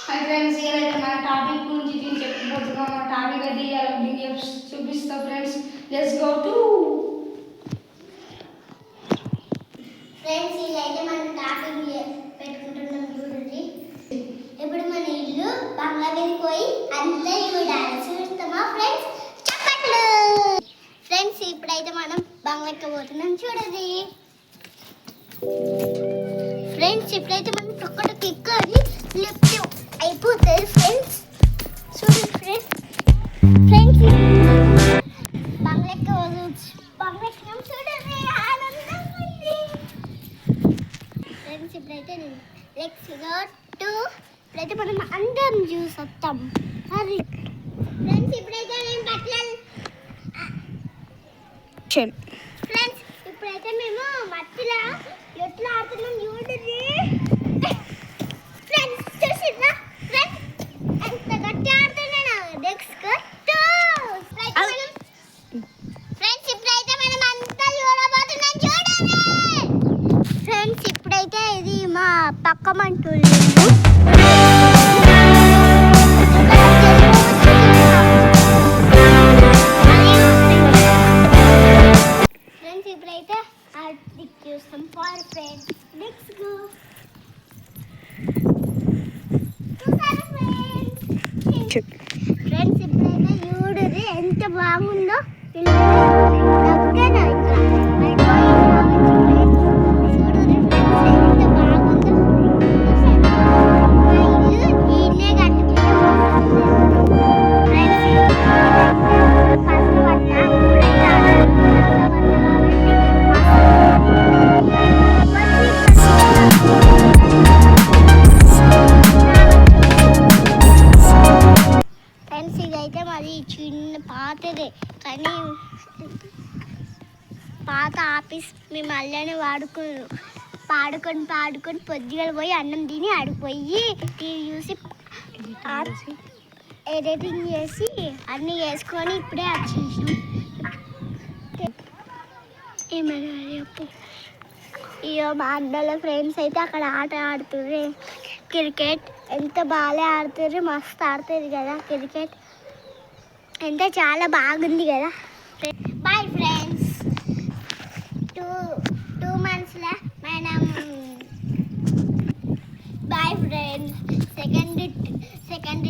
Hi friends, ఈరోజు మన topic గురించి నేను చెప్పబోతున్నాం. ఆ టాపిక్ అది మీకు చూపిస్తా friends. Let's go to friends. ఇదైతే మన టాపిక్ పెట్టుకుంటున్నాం చూడండి. ఇప్పుడు మన ఇల్లు బంగ్లా మీద పోయి అంతా చూడాలి. చూస్తామా ఫ్రెండ్స్? చెప్పట్లు. ఫ్రెండ్స్, ఇప్పుడైతే మనం బంగ్లాకి పోతున్నాం చూడండి. ఫ్రెండ్స్, ఇప్పుడైతే మనం టొక్కటొక్క ఎక్కాలి. లెఫ్ట్ అయిపోతుంది ఫ్రెండ్స్. చూడండి ఫ్రెండ్స్. ఫ్రెండ్స్, బంగ్లాకి బంగ్లాకి చూడండి. ఆనందం ఉంది. ఫ్రెండ్స్, ఇప్పుడైతే లెట్స్ గో టు. ఇప్పుడైతే మనం అందరం చూసొస్తాం. అది ఫ్రెండ్స్, ఇప్పుడైతే నేను బట్టలు. ఫ్రెండ్స్, ఇప్పుడైతే మేము మట్టిలో ఎట్లా ఆడుతున్నాం చూడండి. ఫ్రెండ్స్, చూసిరా ఫ్రెండ్స్ ఎంత గట్టి ఆడుతున్నాను. నెక్స్ట్ ఫ్రెండ్స్, ఇప్పుడైతే మనం అంతా చూడబోతున్నాం చూడండి. ఫ్రెండ్స్, ఇప్పుడైతే ఇది మా పక్క మంటూళ్ళు. ఫ్రెండ్స్, ఇప్పుడైతే చూస్తాం for friends. Let's go. Friends, ఇప్పుడైతే చూడరు ఎంత బాగుందో. ఇదైతే మాది చిన్న పాతదే, కానీ పాత ఆఫీస్ మేము అల్లనే పాడుకొని పొద్దుగా పోయి అన్నం తిని ఆడిపోయి టీవీ చూసి ఎడిటింగ్ చేసి అన్నీ వేసుకొని ఇప్పుడే వచ్చేసాం. ఏమన్నా చెప్పు. ఇయో మా అన్నల ఫ్రెండ్స్ అయితే అక్కడ ఆట ఆడుతుర్రు. క్రికెట్ ఎంత బాగా ఆడుతుర్రు. మస్తు ఆడుతుంది కదా క్రికెట్. ఎంత చాలా బాగుంది కదా. Bye friends. టూ మంత్స్లో మనం బాయ్ ఫ్రెండ్స్. సెకండ్